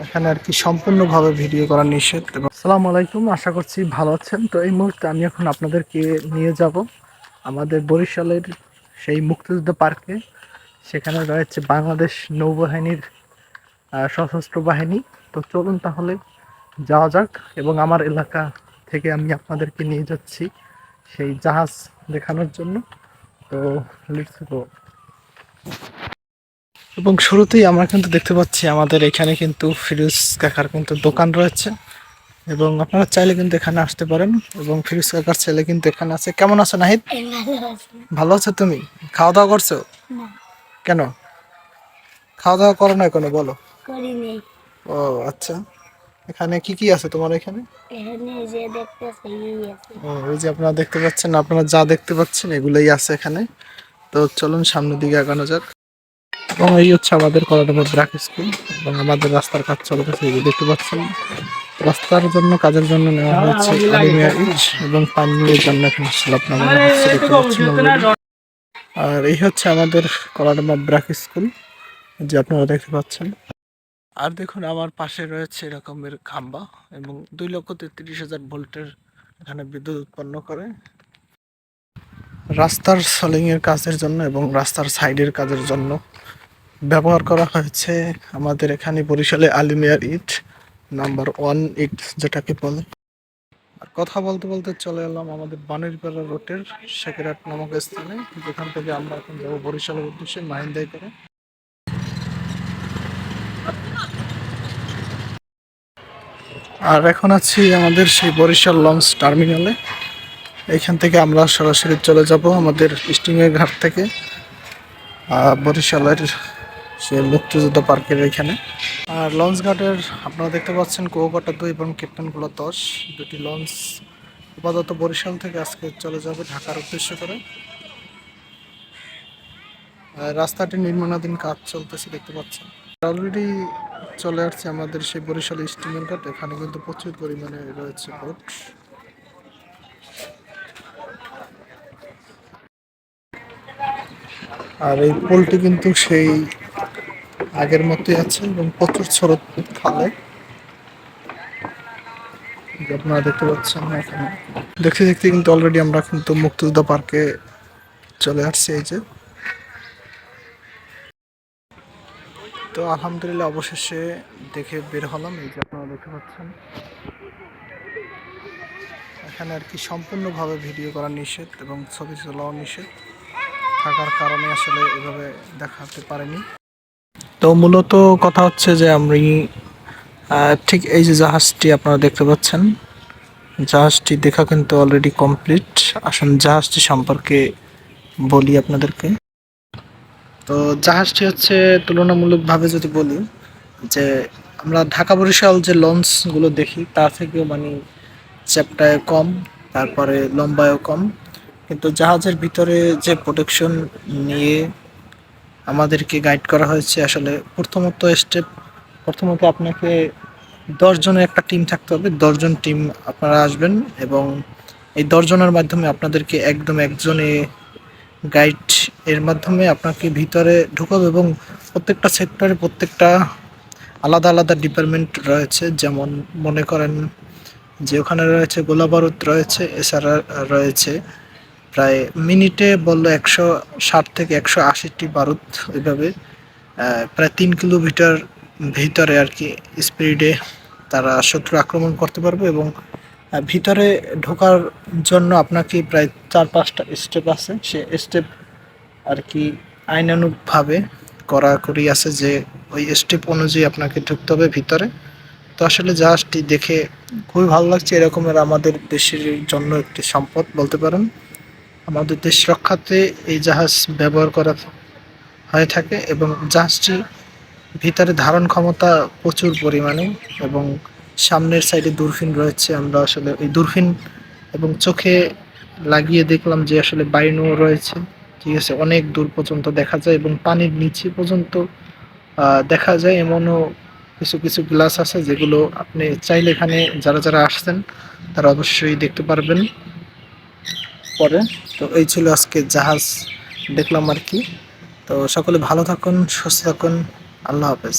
এখানে আর কি সম্পূর্ণভাবে ভিডিও করা নিষেধ। এবং আসসালামু আলাইকুম, আশা করছি ভালো আছেন। তো এই মুহূর্তে আমি এখন আপনাদেরকে নিয়ে যাব আমাদের বরিশালের সেই মুক্তিযুদ্ধ পার্কে। সেখানে রয়েছে বাংলাদেশ নৌবাহিনীর সশস্ত্র বাহিনী। তো চলুন তাহলে যাওয়া যাক, এবং আমার এলাকা থেকে আমি আপনাদেরকে নিয়ে যাচ্ছি সেই জাহাজ দেখানোর জন্য। তো লেটস গো। এবং শুরুতেই আমরা কিন্তু দেখতে পাচ্ছি আমাদের এখানে কিন্তু ফিরোজ কাকার কিন্তু দোকান রয়েছে, এবং আপনারা চাইলে কিন্তু এখানে আসতে পারেন। এবং ফিরোজ কাকার ছেলে কিন্তু এখানে আছে। কেমন আছো নাহিদ? ভালো আছো তুমি? খাওয়া দাওয়া করছো? কেন খাওয়া দাওয়া করো না কেন বলো? ও আচ্ছা, এখানে কি কি আছে তোমার এখানে? ওই যে আপনারা দেখতে পাচ্ছেন, আপনারা যা দেখতে পাচ্ছেন এগুলোই আছে এখানে। তো চলুন সামনের দিকে আগানো যাক। এবং এই হচ্ছে আমাদের কলাডাঙ্গা ব্র্যাক স্কুল, এবং আমাদের রাস্তার কাজ চলতেছে, এই যে দেখতে পাচ্ছেন। রাস্তার জন্য, কাজের জন্য নেওয়া হয়েছে আলিমিয়া ইট, এবং পানীয়ের জন্য এখানে স্ল্যাব নামানো হচ্ছে, দেখতে পাচ্ছেন already। আর এই হচ্ছে আমাদের কলাডাঙ্গা ব্র্যাক স্কুল, যে আপনারা দেখতে পাচ্ছেন। আর দেখুন আমার পাশে রয়েছে এরকমের খাম্বা, এবং 2,33,000 ভোল্টের এখানে বিদ্যুৎ উৎপন্ন করে রাস্তার সলিং এর কাজের জন্য, এবং রাস্তার সাইডের কাজের জন্য ব্যবহার করা হয়েছে আমাদের এখানে বরিশালে আলিমিয়ার ইট নাম্বার 1 ইট যেটাকে বলে। আর কথা বলতে বলতে চলে এলাম আমাদের বানেরপাড়া রোডের শেখেরহাট নামক স্থানে, যেখান থেকে আমরা এখন যাবো বরিশালের উদ্দেশ্যে মাহিন্দায় করে। আর এখন আছি আমাদের সেই বরিশাল লঞ্চ টার্মিনালে। এইখান থেকে আমরা সরাসরি চলে যাব আমাদের স্টিমের ঘাট থেকে বরিশালের সে মুক্তিযুদ্ধ পার্কের এখানে। আর লঞ্চ ঘাটের আপনারা দেখতে পাচ্ছেন কুয়াকাটা 2 এবং ক্যাপ্টেনগুলো 10, দুটি লঞ্চ আপাতত বরিশাল থেকে আজকে চলে যাবে ঢাকার উদ্দেশ্য করে। রাস্তাটি নির্মাণাধীন কাজ চলতেছে, দেখতে পাচ্ছেন। অলরেডি চলে আসছে আমাদের সেই বরিশাল স্টিমের ঘাট। এখানে কিন্তু প্রচুর পরিমাণে রয়েছে বোট। আর এই পোলটি কিন্তু সেই আগের মতোই আছে, এবং প্রচুর স্রোত খালে আপনারা দেখতে পাচ্ছেন। এখানে দেখতে দেখতে কিন্তু অলরেডি আমরা কিন্তু মুক্তিযুদ্ধ পার্কে চলে আসছি, এই যে। তো আলহামদুলিল্লাহ অবশেষে দেখে বের হলাম, এই যে আপনারা দেখতে পাচ্ছেন। এখানে আর কি সম্পূর্ণভাবে ভিডিও করা নিষেধ, এবং ছবি তোলাও নিষেধ থাকার কারণে আসলে এভাবে দেখাতে পারিনি। তো মূলত কথা হচ্ছে যে আমি ঠিক এই যে জাহাজটি আপনারা দেখতে পাচ্ছেন, জাহাজটি দেখা কিন্তু অলরেডি কমপ্লিট। আসুন জাহাজটি সম্পর্কে বলি আপনাদেরকে। তো জাহাজটি হচ্ছে তুলনামূলকভাবে যদি বলি, যে আমরা ঢাকা বরিশাল যে লঞ্চগুলো দেখি তার থেকেও মানে চ্যাপ্টায় কম, তারপরে লম্বায়ও কম। কিন্তু জাহাজের ভিতরে যে প্রোটেকশন নিয়ে আমাদেরকে গাইড করা হয়েছে, আসলে প্রথমত আপনাকে 10 জনের একটা টিম থাকতে হবে। 10 জন টিম আপনারা আসবেন, এবং এই 10 জনের মাধ্যমে আপনাদেরকে একদম একজনে গাইড এর মাধ্যমে আপনাকে ভিতরে ঢুকাবে। এবং প্রত্যেকটা সেক্টরে প্রত্যেকটা আলাদা আলাদা ডিপার্টমেন্ট রয়েছে। যেমন মনে করেন যে ওখানে রয়েছে গোলা বারুদ রয়েছে, এছাড়া রয়েছে প্রায় মিনিটে বললো 160 থেকে 180টি বারুদ, ওইভাবে প্রায় 3 কিলোমিটার ভিতরে আর কি স্পিডে তারা শত্রু আক্রমণ করতে পারবে। এবং ভিতরে ঢোকার জন্য আপনাকে প্রায় 4-5টা স্টেপ আছে। সে স্টেপ আর কি আইনানুগভাবে কড়াকড়ি আছে, যে ওই স্টেপ অনুযায়ী আপনাকে ঢুকতে হবে ভিতরে। তো আসলে জাহাজটি দেখে খুবই ভালো লাগছে। এরকমের আমাদের দেশের জন্য একটি সম্পদ বলতে পারেন। আমাদের দেশ রক্ষাতে এই জাহাজ ব্যবহার করা হয়ে থাকে, এবং জাহাজটি ভিতরে ধারণ ক্ষমতা প্রচুর পরিমাণে, এবং সামনের সাইডে দূরবীন রয়েছে। আমরা আসলে ওই দূরবীন এবং চোখে লাগিয়ে দেখলাম যে আসলে বাইনও রয়েছে, ঠিক আছে, অনেক দূর পর্যন্ত দেখা যায়, এবং পানির নিচে পর্যন্ত দেখা যায়। এমনও কিছু কিছু গ্লাস আছে যেগুলো আপনি চাইলে এখানে যারা যারা আসছেন তারা অবশ্যই দেখতে পারবেন পরে। তো এই ছিল আজকে জাহাজ দেখলাম আর কি। তো সকলে ভালো থাকুন, সুস্থ থাকুন, আল্লাহ হাফেজ।